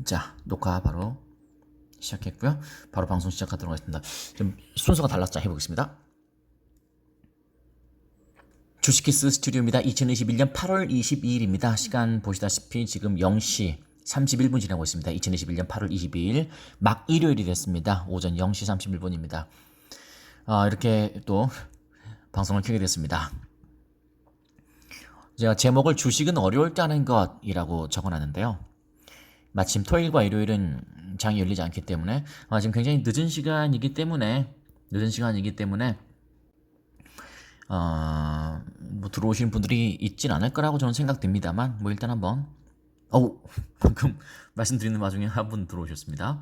자, 녹화 바로 시작했고요. 바로 방송 시작하도록 하겠습니다. 좀 순서가 달랐자 해보겠습니다. 주식키스 스튜디오입니다. 2021년 8월 22일입니다. 시간 보시다시피 지금 0시 31분 지나고 있습니다. 2021년 8월 22일 막 일요일이 됐습니다. 오전 0시 31분입니다. 이렇게 또 방송을 켜게 됐습니다. 제가 제목을 주식은 어려울 때 하는 것이라고 적어놨는데요. 마침 토요일과 일요일은 장이 열리지 않기 때문에 지금 굉장히 늦은 시간이기 때문에 뭐 들어오시는 분들이 있진 않을 거라고 저는 생각됩니다만 뭐 일단 한번 방금 말씀드리는 와중에 한 분 들어오셨습니다.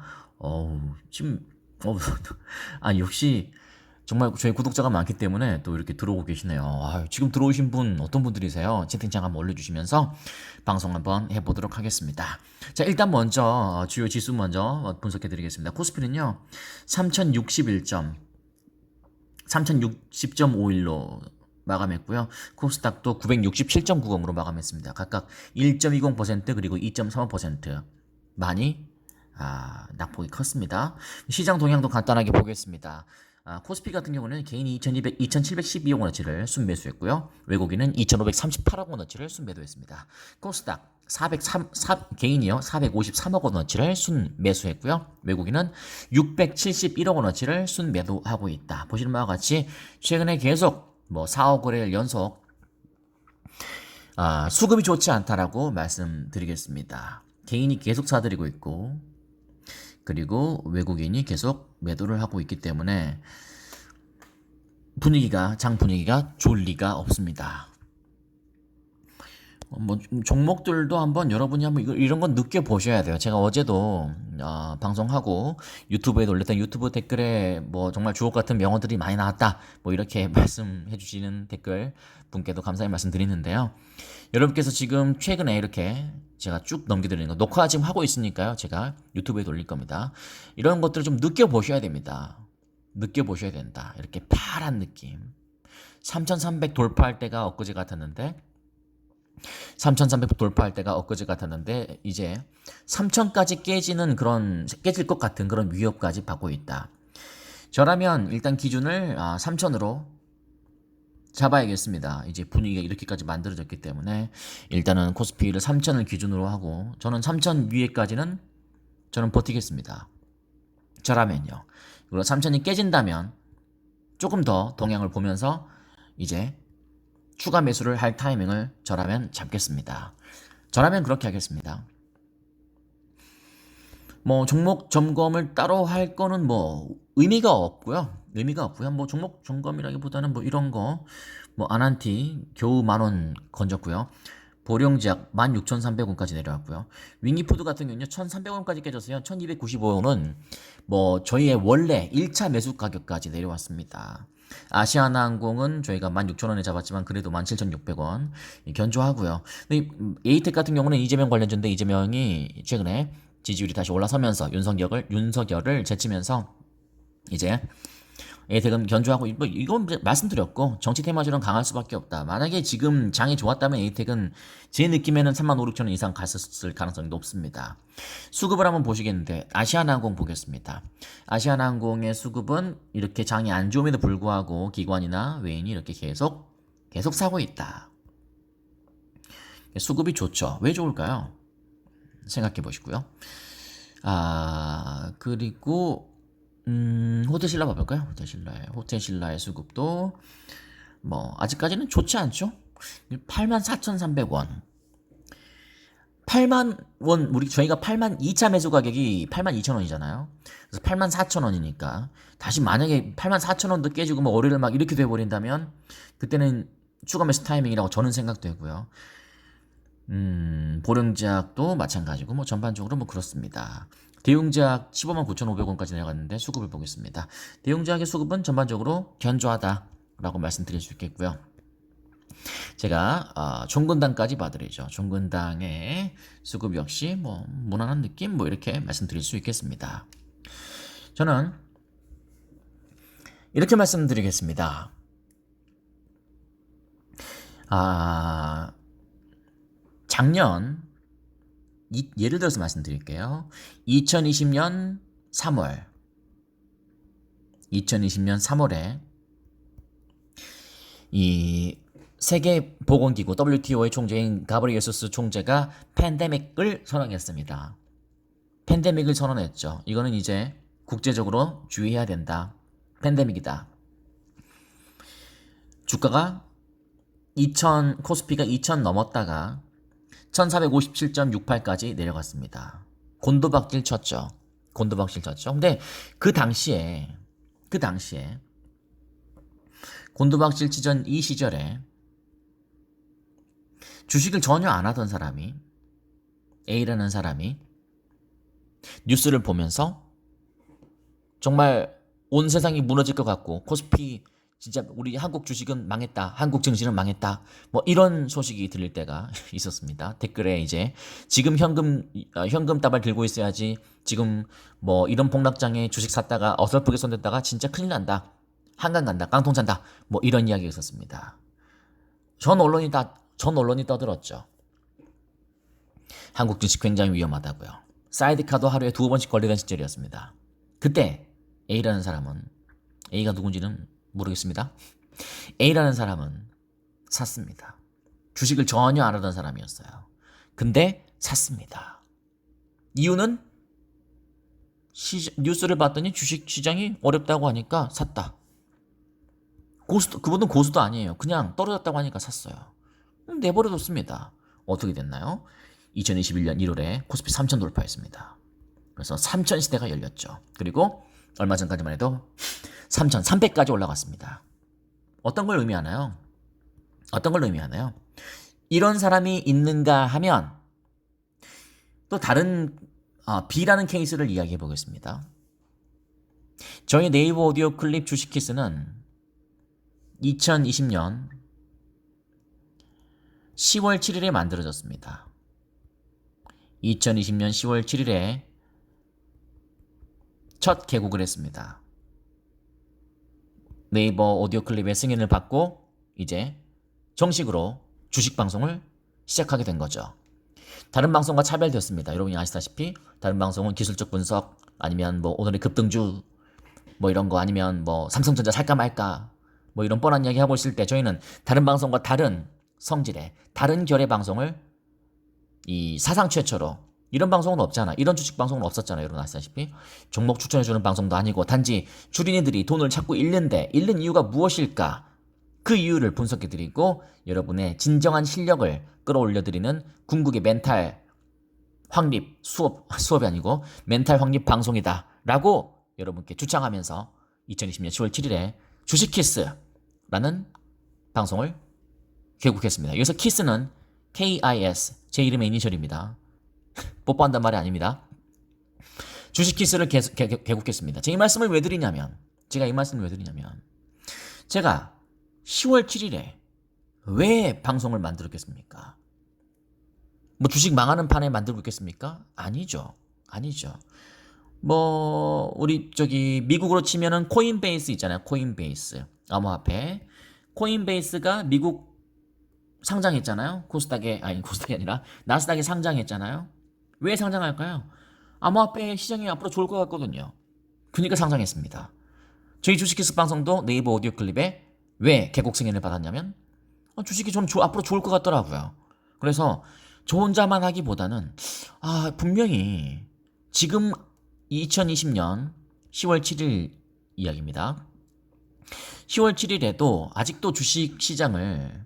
지금 역시 정말 저희 구독자가 많기 때문에 또 이렇게 들어오고 계시네요. 지금 들어오신 분 어떤 분들이세요? 채팅창 한번 올려주시면서 방송 한번 해보도록 하겠습니다. 자, 일단 먼저 주요 지수 먼저 분석해 드리겠습니다. 코스피는요 3060점 3060.51로 마감했고요. 코스닥도 967.90으로 마감했습니다. 각각 1.20% 그리고 2.35% 많이 낙폭이 컸습니다. 시장 동향도 간단하게 보겠습니다. 코스피 같은 경우는 개인이 2,712억 원어치를 순매수했고요. 외국인은 2,538억 원어치를 순매도했습니다. 코스닥 개인이요 453억 원어치를 순매수했고요. 외국인은 671억 원어치를 순매도하고 있다. 보시는 바와 같이 최근에 계속 4억 거래일 연속 수급이 좋지 않다라고 말씀드리겠습니다. 개인이 계속 사들이고 있고 그리고 외국인이 계속 매도를 하고 있기 때문에 장 분위기가 좋을 리가 없습니다. 종목들도 여러분이 한번 이런 건 느껴보셔야 돼요. 제가 어제도 방송하고 유튜브에 올렸던 유튜브 댓글에 정말 주옥 같은 명언들이 많이 나왔다 이렇게 말씀해 주시는 댓글 분께도 감사의 말씀 드리는데요. 여러분께서 지금 최근에 이렇게 제가 쭉 넘겨드리는 거 녹화 지금 하고 있으니까요. 제가 유튜브에 올릴 겁니다. 이런 것들을 좀 느껴보셔야 됩니다. 느껴보셔야 된다. 이렇게 파란 느낌. 3,300 돌파할 때가 엊그제 같았는데 3,300 돌파할 때가 엊그제 같았는데 이제 3,000까지 깨질 것 같은 그런 위협까지 받고 있다. 저라면 일단 기준을 3,000으로 잡아야겠습니다. 이제 분위기가 이렇게까지 만들어졌기 때문에 일단은 코스피를 3,000을 기준으로 하고 저는 3,000 위에까지는 저는 버티겠습니다. 저라면요. 그리고 3,000이 깨진다면 조금 더 동향을 보면서 이제 추가 매수를 할 타이밍을 저라면 잡겠습니다. 저라면 그렇게 하겠습니다. 종목 점검을 따로 할 거는 의미가 없고요. 종목 점검이라기보다는 이런 거 아난티 겨우 10,000원 건졌고요. 보령제약 16,300원까지 내려왔고요. 윙이푸드 같은 경우는 1,300원까지 깨졌어요. 1,295원은 저희의 원래 1차 매수 가격까지 내려왔습니다. 아시아나항공은 저희가 16,000원에 잡았지만 그래도 17,600원 견조하고요. 근데 에이텍 같은 경우는 이재명 관련주인데 이재명이 최근에 지지율이 다시 올라서면서 윤석열을 제치면서 이제 에이텍은 견조하고 이건 말씀드렸고 정치 테마주는 강할 수밖에 없다. 만약에 지금 장이 좋았다면 에이텍은 제 느낌에는 35,000원 이상 갔었을 가능성이 높습니다. 수급을 한번 보시겠는데 아시아나항공 보겠습니다. 아시아나항공의 수급은 이렇게 장이 안 좋음에도 불구하고 기관이나 외인이 이렇게 계속 사고 있다. 수급이 좋죠. 왜 좋을까요? 생각해 보시고요. 그리고 호텔신라 봐볼까요? 호텔신라의 수급도 아직까지는 좋지 않죠? 84,300원 8만원 저희가 2차 매수 가격이 82,000원이잖아요. 그래서 84,000원이니까 다시 만약에 84,000원도 깨지고 월요일 이렇게 돼버린다면 그때는 추가 매수 타이밍이라고 저는 생각되고요. 보령제약도 마찬가지고 전반적으로 그렇습니다. 대웅제약 159,500원까지 내려갔는데 수급을 보겠습니다. 대웅제약의 수급은 전반적으로 견조하다라고 말씀드릴 수 있겠고요. 제가 종근당까지 봐드리죠. 종근당의 수급 역시 무난한 느낌 이렇게 말씀드릴 수 있겠습니다. 저는 이렇게 말씀드리겠습니다. 작년 예를 들어서 말씀드릴게요. 2020년 3월 2020년 3월에 이 세계보건기구 WTO의 총재인 가브리에수스 총재가 팬데믹을 선언했습니다. 팬데믹을 선언했죠. 이거는 이제 국제적으로 주의해야 된다. 팬데믹이다. 주가가 코스피가 2000 넘었다가 1457.68까지 내려갔습니다. 곤두박질 쳤죠. 근데 그 당시에 곤두박질 치던 이 시절에 주식을 전혀 안 하던 사람이, A라는 사람이 뉴스를 보면서 정말 온 세상이 무너질 것 같고 코스피 진짜 우리 한국 주식은 망했다. 한국 증시는 망했다. 뭐 이런 소식이 들릴 때가 있었습니다. 댓글에 이제 지금 현금 다발 들고 있어야지. 지금 뭐 이런 폭락장에 주식 샀다가 어설프게 손댔다가 진짜 큰일 난다. 한강 간다. 깡통 찬다. 뭐 이런 이야기가 있었습니다. 전 언론이 떠들었죠. 한국 주식 굉장히 위험하다고요. 사이드카도 하루에 2번씩 걸리던 시절이었습니다. 그때 A라는 사람은, A가 누군지는 모르겠습니다. A라는 사람은 샀습니다. 주식을 전혀 안 하던 사람이었어요. 근데 샀습니다. 이유는 뉴스를 봤더니 주식 시장이 어렵다고 하니까 샀다. 그분은 고수도 아니에요. 그냥 떨어졌다고 하니까 샀어요. 내버려뒀습니다. 어떻게 됐나요? 2021년 1월에 코스피 3000 돌파했습니다. 그래서 3000 시대가 열렸죠. 그리고 얼마 전까지만 해도 3300까지 올라갔습니다. 어떤 걸 의미하나요? 이런 사람이 있는가 하면 또 다른 B라는 케이스를 이야기해 보겠습니다. 저희 네이버 오디오 클립 주식키스는 2020년 10월 7일에 만들어졌습니다. 2020년 10월 7일에 첫 개국을 했습니다. 네이버 오디오 클립의 승인을 받고 이제 정식으로 주식 방송을 시작하게 된 거죠. 다른 방송과 차별됐습니다. 여러분이 아시다시피 다른 방송은 기술적 분석 아니면 뭐 오늘의 급등주 뭐 이런 거 아니면 뭐 삼성전자 살까 말까 뭐 이런 뻔한 이야기 하고 있을 때 저희는 다른 방송과 다른 성질의 다른 결의 방송을 이 사상 최초로 이런 방송은 없잖아. 이런 주식 방송은 없었잖아요. 여러분 아시다시피 종목 추천해주는 방송도 아니고 단지 주린이들이 돈을 자꾸 잃는 이유가 무엇일까? 그 이유를 분석해드리고 여러분의 진정한 실력을 끌어올려드리는 궁극의 멘탈 확립 수업이 아니고 멘탈 확립 방송이다 라고 여러분께 주창하면서 2020년 10월 7일에 주식키스라는 방송을 개국했습니다. 여기서 키스는 KIS 제 이름의 이니셜입니다. 뽀뽀한단 말이 아닙니다. 주식키스를 개국했습니다. 제가 이 말씀을 왜 드리냐면 제가 10월 7일에 왜 방송을 만들었겠습니까? 뭐 주식 망하는 판에 만들고 있겠습니까? 아니죠. 뭐 우리 미국으로 치면은 코인베이스 있잖아요. 코인베이스 암호화폐. 코인베이스가 미국 상장했잖아요. 코스닥이 아니라 나스닥에 상장했잖아요. 왜 상장할까요? 암호화폐 시장이 앞으로 좋을 것 같거든요. 그러니까 상장했습니다. 저희 주식키스 방송도 네이버 오디오 클립에 왜 개국 승인을 받았냐면 주식이 좀 앞으로 좋을 것 같더라고요. 그래서 저 혼자만 하기보다는 분명히 지금 2020년 10월 7일 이야기입니다. 10월 7일에도 아직도 주식 시장을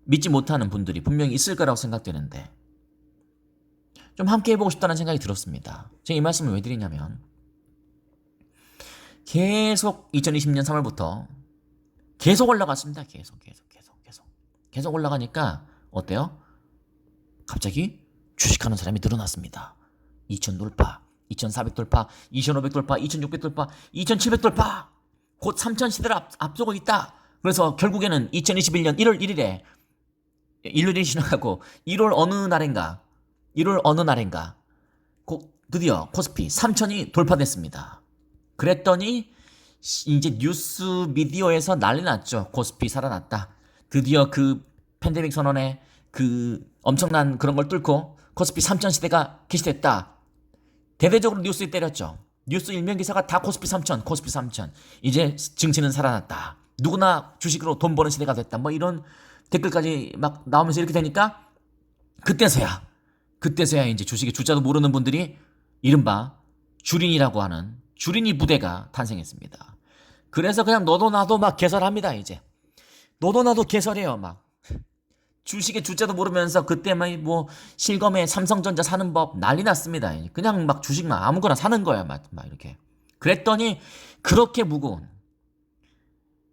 믿지 못하는 분들이 분명히 있을 거라고 생각되는데 좀 함께 해보고 싶다는 생각이 들었습니다. 제가 이 말씀을 왜 드리냐면 계속 2020년 3월부터 계속 올라갔습니다. 계속 올라가니까 어때요? 갑자기 주식하는 사람이 늘어났습니다. 2000 돌파, 2400 돌파, 2500 돌파, 2600 돌파, 2700 돌파. 곧 3000 시대를 앞서고 있다. 그래서 결국에는 2021년 1월 1일에 1년이 지나가고 1월 어느 날인가 드디어 코스피 3000이 돌파됐습니다. 그랬더니 이제 뉴스 미디어에서 난리 났죠. 코스피 살아났다. 드디어 그 팬데믹 선언에 그 엄청난 그런 걸 뚫고 코스피 3000 시대가 개시됐다. 대대적으로 뉴스에 때렸죠. 뉴스 일면 기사가 다 코스피 3000, 코스피 3000. 이제 증시는 살아났다. 누구나 주식으로 돈 버는 시대가 됐다. 뭐 이런 댓글까지 막 나오면서 이렇게 되니까 그때서야 이제 주식의 주자도 모르는 분들이 이른바 주린이라고 하는 주린이 부대가 탄생했습니다. 그래서 그냥 너도 나도 막 개설합니다. 이제 너도 나도 개설해요. 막 주식의 주자도 모르면서 그때 뭐 실검에 삼성전자 사는 법 난리 났습니다. 그냥 막 주식만 아무거나 사는 거야. 막 이렇게. 그랬더니 그렇게 무거운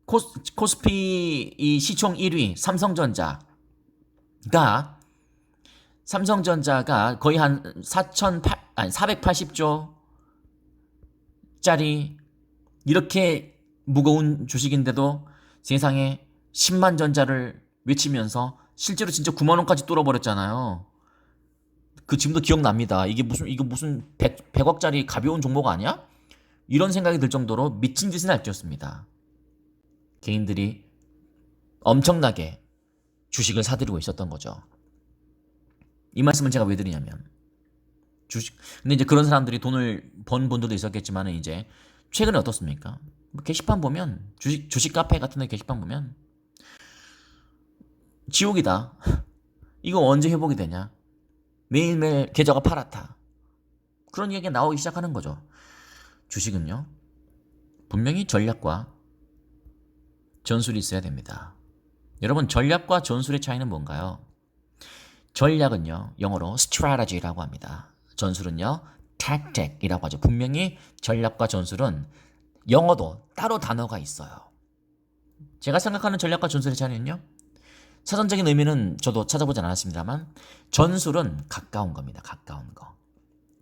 코스피 이 시총 1위 삼성전자가 거의 한 480조 짜리 이렇게 무거운 주식인데도 세상에 10만 전자를 외치면서 실제로 진짜 9만 원까지 뚫어버렸잖아요. 그 지금도 기억납니다. 이게 무슨 100억짜리 가벼운 종목 아니야? 이런 생각이 들 정도로 미친 짓을 날뛰었습니다. 개인들이 엄청나게 주식을 사들이고 있었던 거죠. 이 말씀을 제가 왜 드리냐면 근데 이제 그런 사람들이 돈을 번 분들도 있었겠지만 이제 최근에 어떻습니까? 뭐 게시판 보면 주식 카페 같은 데 게시판 보면 지옥이다. 이거 언제 회복이 되냐? 매일매일 계좌가 파랗다. 그런 얘기가 나오기 시작하는 거죠. 주식은요. 분명히 전략과 전술이 있어야 됩니다. 여러분 전략과 전술의 차이는 뭔가요? 전략은요. 영어로 strategy라고 합니다. 전술은요. tactic이라고 하죠. 분명히 전략과 전술은 영어도 따로 단어가 있어요. 제가 생각하는 전략과 전술의 차이는요. 사전적인 의미는 저도 찾아보지 않았습니다만 전술은 가까운 겁니다. 가까운 거.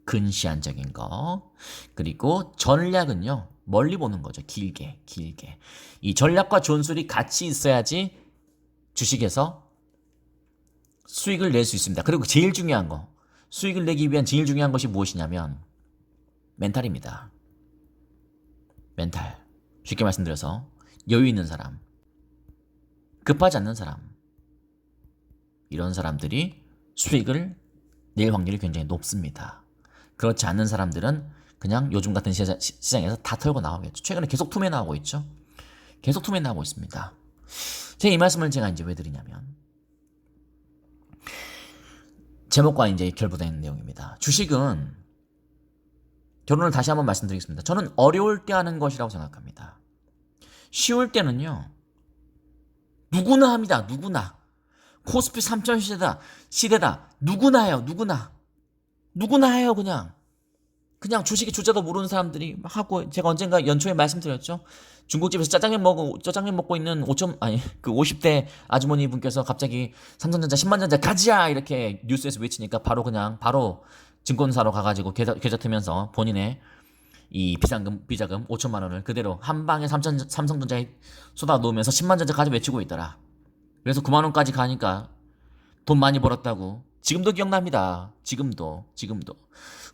근시안적인 거. 그리고 전략은요. 멀리 보는 거죠. 길게. 이 전략과 전술이 같이 있어야지 주식에서 수익을 낼 수 있습니다. 그리고 제일 중요한 거. 수익을 내기 위한 제일 중요한 것이 무엇이냐면 멘탈입니다. 멘탈. 쉽게 말씀드려서 여유 있는 사람. 급하지 않는 사람. 이런 사람들이 수익을 낼 확률이 굉장히 높습니다. 그렇지 않는 사람들은 그냥 요즘 같은 시장에서 다 털고 나오겠죠. 최근에 계속 투매 나오고 있죠. 계속 투매 나오고 있습니다. 제가 이 말씀을 제가 이제 왜 드리냐면 제목과 이제 결부된 내용입니다. 주식은 결론을 다시 한번 말씀드리겠습니다. 저는 어려울 때 하는 것이라고 생각합니다. 쉬울 때는요. 누구나 합니다. 누구나. 코스피 3000 시대다. 누구나 해요. 누구나 해요. 그냥 주식의 주자도 모르는 사람들이 막 하고 제가 언젠가 연초에 말씀드렸죠. 중국집에서 짜장면 먹고 있는 50대 아주머니 분께서 갑자기 삼성전자 10만 전자 가자 이렇게 뉴스에서 외치니까 바로 증권사로 가가지고 계좌 트면서 본인의 이 비자금 5천만 원을 그대로 한 방에 삼성전자에 쏟아 놓으면서 10만 전자까지 외치고 있더라. 그래서 9만 원까지 가니까 돈 많이 벌었다고. 지금도 기억납니다. 지금도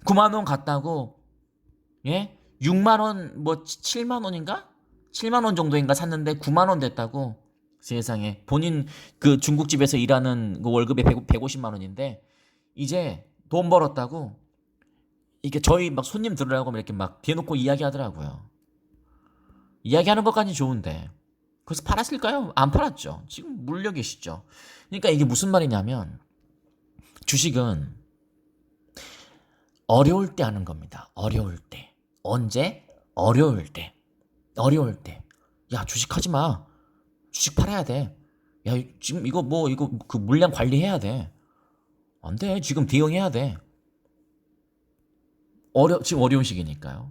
9만 원 갔다고 6만 원 7만 원인가? 7만 원 정도인가 샀는데 9만 원 됐다고. 세상에. 본인 그 중국집에서 일하는 그 월급이 150만 원인데 이제 돈 벌었다고. 이게 저희 막 손님 들으라고 이렇게 막 대놓고 이야기하더라고요. 이야기하는 것까지 좋은데 그래서 팔았을까요? 안 팔았죠. 지금 물려 계시죠. 그러니까 이게 무슨 말이냐면 주식은 어려울 때 하는 겁니다. 어려울 때. 언제? 어려울 때. 야, 주식 하지 마. 주식 팔아야 돼. 야, 지금 이거 그 물량 관리해야 돼. 안 돼. 지금 대응해야 돼. 지금 어려운 시기니까요.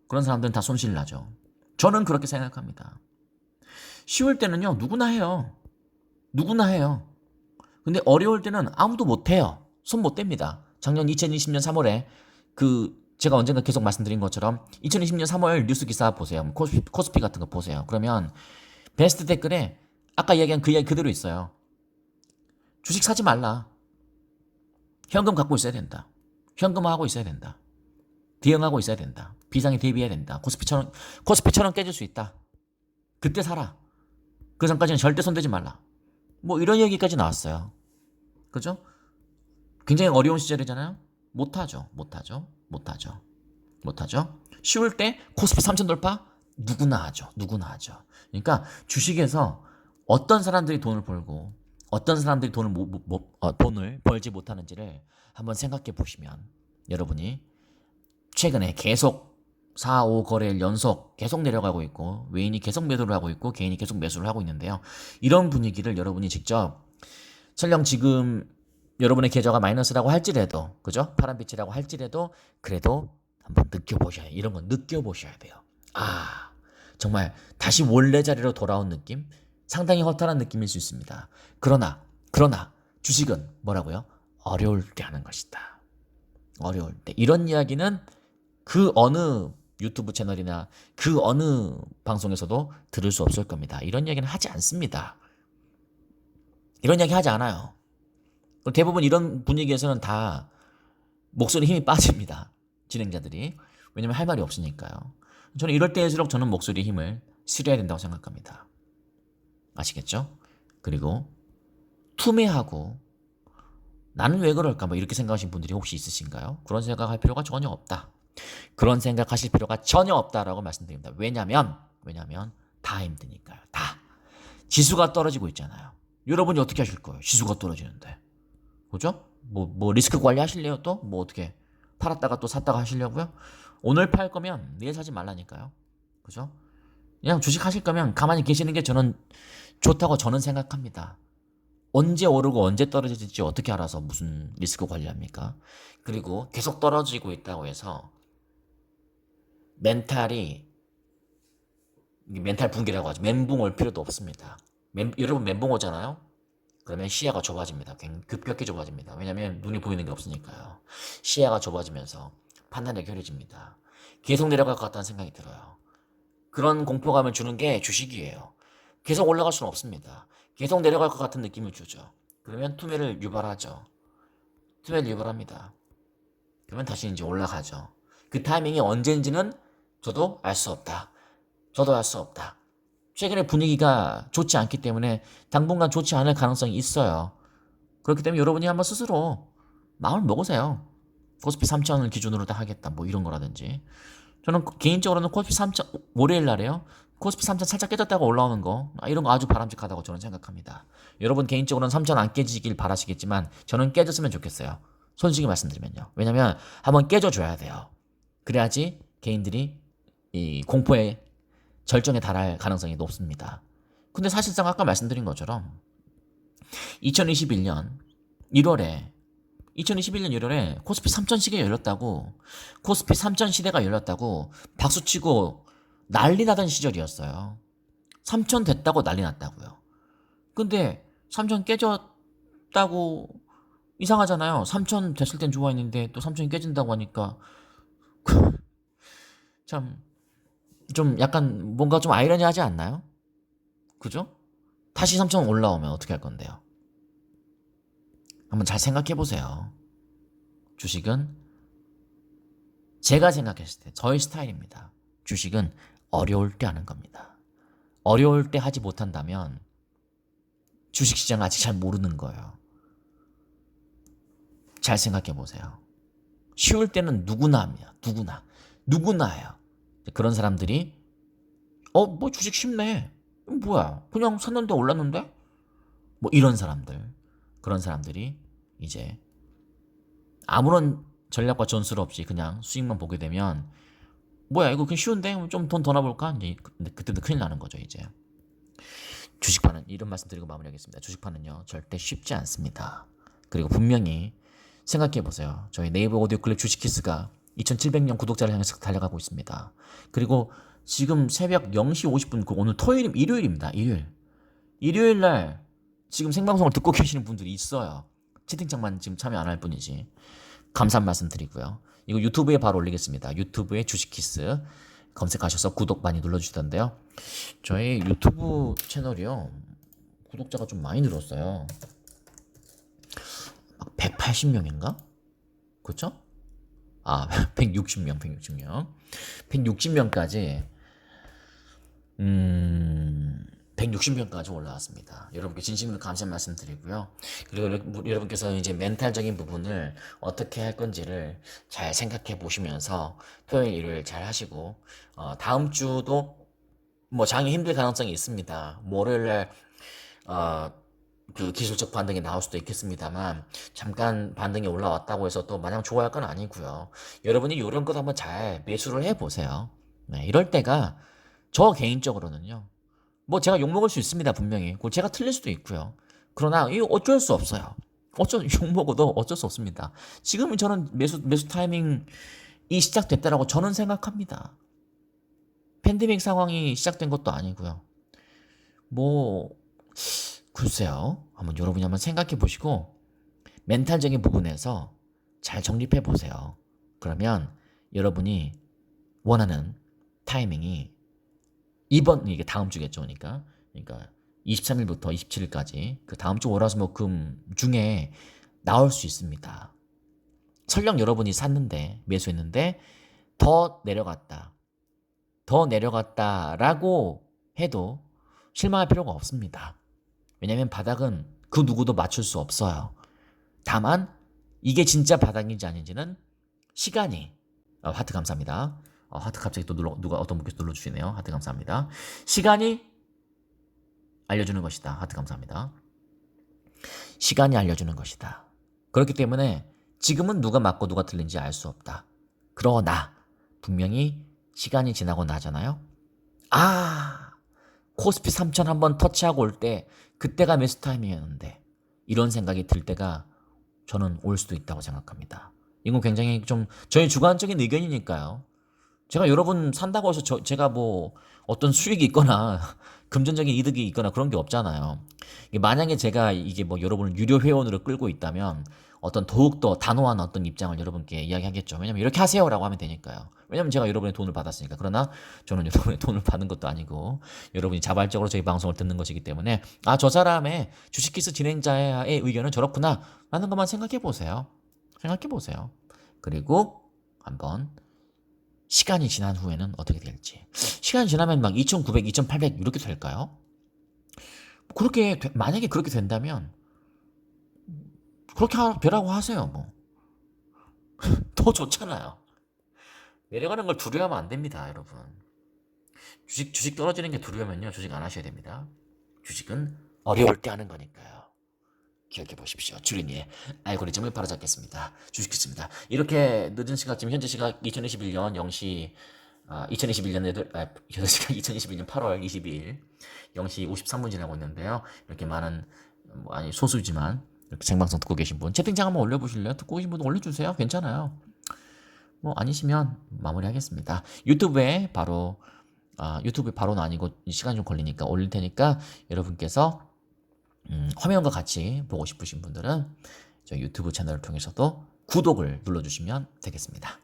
그런 사람들은 다 손실 나죠. 저는 그렇게 생각합니다. 쉬울 때는요, 누구나 해요. 근데 어려울 때는 아무도 못 해요. 손 못 댑니다. 작년 2020년 3월에 제가 언젠가 계속 말씀드린 것처럼 2020년 3월 뉴스 기사 보세요. 코스피 같은 거 보세요. 그러면 베스트 댓글에 아까 이야기한 그 이야기 그대로 있어요. 주식 사지 말라. 현금 갖고 있어야 된다. 현금화하고 있어야 된다. 대응하고 있어야 된다. 비상에 대비해야 된다. 코스피처럼 깨질 수 있다. 그때 사라. 그 전까지는 절대 손대지 말라. 뭐 이런 얘기까지 나왔어요. 그죠? 굉장히 어려운 시절이잖아요. 못하죠. 못하죠. 못하죠. 못하죠. 쉬울 때 코스피 3000 돌파 누구나 하죠. 누구나 하죠. 그러니까 주식에서 어떤 사람들이 돈을 벌고 어떤 사람들이 돈을 벌지 못하는지를 한번 생각해 보시면 여러분이 최근에 계속 4, 5거래일 연속 계속 내려가고 있고 외인이 계속 매도를 하고 있고 개인이 계속 매수를 하고 있는데요. 이런 분위기를 여러분이 직접 설령 지금 여러분의 계좌가 마이너스라고 할지라도 그죠? 파란빛이라고 할지라도 그래도 한번 느껴보셔야 이런 건 느껴보셔야 돼요. 아 정말 다시 원래 자리로 돌아온 느낌? 상당히 허탈한 느낌일 수 있습니다. 그러나 주식은 뭐라고요? 어려울 때 하는 것이다. 어려울 때 이런 이야기는 그 어느 유튜브 채널이나 그 어느 방송에서도 들을 수 없을 겁니다. 이런 이야기는 하지 않습니다. 이런 이야기 하지 않아요. 대부분 이런 분위기에서는 다 목소리 힘이 빠집니다. 진행자들이. 왜냐면 할 말이 없으니까요. 저는 이럴 때일수록 저는 목소리 힘을 실어야 된다고 생각합니다. 아시겠죠? 그리고 투매하고 나는 왜 그럴까 뭐 이렇게 생각하시는 분들이 혹시 있으신가요? 그런 생각할 필요가 전혀 없다. 그런 생각하실 필요가 전혀 없다라고 말씀드립니다. 왜냐면 다 힘드니까요. 다. 지수가 떨어지고 있잖아요. 여러분이 어떻게 하실 거예요? 지수가 떨어지는데. 그죠? 뭐 리스크 관리 하실래요 또? 뭐 어떻게 팔았다가 또 샀다가 하시려고요? 오늘 팔 거면 내일 사지 말라니까요. 그죠? 그냥 주식 하실 거면 가만히 계시는 게 저는 좋다고 저는 생각합니다. 언제 오르고 언제 떨어질지 어떻게 알아서 무슨 리스크 관리합니까? 그리고 계속 떨어지고 있다고 해서 멘탈 붕괴라고 하죠. 멘붕 올 필요도 없습니다. 여러분 멘붕 오잖아요? 그러면 시야가 좁아집니다. 급격히 좁아집니다. 왜냐면 눈이 보이는 게 없으니까요. 시야가 좁아지면서 판단력이 흐려집니다. 계속 내려갈 것 같다는 생각이 들어요. 그런 공포감을 주는 게 주식이에요. 계속 올라갈 수는 없습니다. 계속 내려갈 것 같은 느낌을 주죠. 그러면 투매를 유발하죠. 투매를 유발합니다. 그러면 다시 이제 올라가죠. 그 타이밍이 언제인지는 저도 알 수 없다. 저도 알 수 없다. 최근에 분위기가 좋지 않기 때문에 당분간 좋지 않을 가능성이 있어요. 그렇기 때문에 여러분이 한번 스스로 마음을 먹으세요. 코스피 3000을 기준으로 다 하겠다. 뭐 이런 거라든지. 저는 개인적으로는 코스피 3000 월요일 날에요. 코스피 3000 살짝 깨졌다가 올라오는 거 이런 거 아주 바람직하다고 저는 생각합니다. 여러분 개인적으로는 3000 안 깨지길 바라시겠지만 저는 깨졌으면 좋겠어요. 솔직히 말씀드리면요. 왜냐면 한번 깨져줘야 돼요. 그래야지 개인들이 이 공포에 절정에 달할 가능성이 높습니다. 근데 사실상 아까 말씀드린 것처럼 2021년 1월에 코스피 3000 시계 열렸다고 코스피 3000 시대가 열렸다고 박수치고 난리 나던 시절이었어요. 3000 됐다고 난리 났다고요. 근데 3000 깨졌다고 이상하잖아요. 3000 됐을 땐 좋아했는데 또 3000이 깨진다고 하니까 참 좀 약간 뭔가 좀 아이러니하지 않나요? 그죠? 다시 3000 올라오면 어떻게 할 건데요? 한번 잘 생각해 보세요. 주식은 제가 생각했을 때 저의 스타일입니다. 주식은 어려울 때 하는 겁니다. 어려울 때 하지 못한다면 주식시장을 아직 잘 모르는 거예요. 잘 생각해 보세요. 쉬울 때는 누구나 합니다. 누구나 해요. 그런 사람들이 뭐 주식 쉽네. 뭐야 그냥 샀는데 올랐는데? 뭐 이런 그런 사람들이 이제 아무런 전략과 전술 없이 그냥 수익만 보게 되면 뭐야 이거 그냥 쉬운데 좀 돈 더 놔볼까? 이제 그때도 큰일 나는 거죠 이제. 주식파는 이런 말씀 드리고 마무리하겠습니다. 주식파는요 절대 쉽지 않습니다. 그리고 분명히 생각해보세요. 저희 네이버 오디오 클립 주식키스가 2700명 구독자를 향해서 달려가고 있습니다. 그리고 지금 새벽 0시 50분 오늘 일요일입니다. 일요일 날 지금 생방송을 듣고 계시는 분들이 있어요. 채팅창만 지금 참여 안 할 뿐이지. 감사한 말씀 드리고요. 이거 유튜브에 바로 올리겠습니다. 유튜브에 주식키스 검색하셔서 구독 많이 눌러주시던데요. 저희 유튜브 채널이요. 구독자가 좀 많이 늘었어요. 180명인가? 그쵸? 160명. 160명까지 160명까지 올라왔습니다. 여러분께 진심으로 감사 말씀드리고요. 그리고 여러분께서 이제 멘탈적인 부분을 어떻게 할 건지를 잘 생각해 보시면서 토요일, 일요일 잘 하시고, 다음 주도 뭐 장이 힘들 가능성이 있습니다. 월요일날, 어, 그 기술적 반등이 나올 수도 있겠습니다만, 잠깐 반등이 올라왔다고 해서 또 마냥 좋아할 건 아니고요. 여러분이 요런 것 한번 잘 매수를 해 보세요. 네, 이럴 때가 저 개인적으로는요. 뭐 제가 욕먹을 수 있습니다, 분명히. 그 제가 틀릴 수도 있고요. 그러나 이거 어쩔 수 없어요. 욕먹어도 어쩔 수 없습니다. 지금은 저는 매수 타이밍이 시작됐다라고 저는 생각합니다. 팬데믹 상황이 시작된 것도 아니고요. 뭐 글쎄요. 여러분이 한번 생각해 보시고 멘탈적인 부분에서 잘 정립해 보세요. 그러면 여러분이 원하는 타이밍이 이게 다음 주겠죠. 그러니까 23일부터 27일까지 그 다음 주 월화수목금 중에 나올 수 있습니다. 설령 여러분이 샀는데 매수했는데 더 내려갔다라고 해도 실망할 필요가 없습니다. 왜냐하면 바닥은 그 누구도 맞출 수 없어요. 다만 이게 진짜 바닥인지 아닌지는 시간이 하트 감사합니다. 하트 갑자기 또 어떤 분께서 눌러주시네요. 하트 감사합니다. 시간이 알려주는 것이다. 하트 감사합니다. 시간이 알려주는 것이다. 그렇기 때문에 지금은 누가 맞고 누가 틀린지 알 수 없다. 그러나 분명히 시간이 지나고 나잖아요. 코스피 3000 한번 터치하고 올 때 그때가 매수 타임이었는데 이런 생각이 들 때가 저는 올 수도 있다고 생각합니다. 이건 굉장히 좀 저희 주관적인 의견이니까요. 제가 여러분 산다고 해서 제가 뭐 어떤 수익이 있거나 금전적인 이득이 있거나 그런 게 없잖아요. 만약에 제가 이게 뭐 여러분을 유료 회원으로 끌고 있다면 어떤 더욱더 단호한 어떤 입장을 여러분께 이야기하겠죠. 왜냐면 이렇게 하세요라고 하면 되니까요. 왜냐면 제가 여러분의 돈을 받았으니까. 그러나 저는 여러분의 돈을 받은 것도 아니고 여러분이 자발적으로 저희 방송을 듣는 것이기 때문에 저 사람의 주식키스 진행자의 의견은 저렇구나 라는 것만 생각해 보세요. 그리고 한번 시간이 지난 후에는 어떻게 될지. 시간이 지나면 막 2,900, 2,800 이렇게 될까요? 만약에 그렇게 된다면 그렇게 되라고 하세요. 뭐. 더 좋잖아요. 내려가는 걸 두려워하면 안 됩니다, 여러분. 주식 떨어지는 게 두려우면요, 주식 안 하셔야 됩니다. 주식은 어려울 때 하는 거니까요. 기억해 보십시오. 주린이의 알고리즘을 바로잡겠습니다. 주식했습니다. 이렇게 늦은 시각, 지금 현재 시각 2021년 0시, 2021년 8월 22일 0시 53분 지나고 있는데요. 이렇게 많은, 소수지만, 이렇게 생방송 듣고 계신 분, 채팅창 한번 올려보실래요? 듣고 계신 분 올려주세요. 괜찮아요. 뭐, 아니시면 마무리하겠습니다. 유튜브에 바로는 아니고 시간이 좀 걸리니까 올릴 테니까 여러분께서 화면과 같이 보고 싶으신 분들은 저희 유튜브 채널을 통해서도 구독을 눌러주시면 되겠습니다.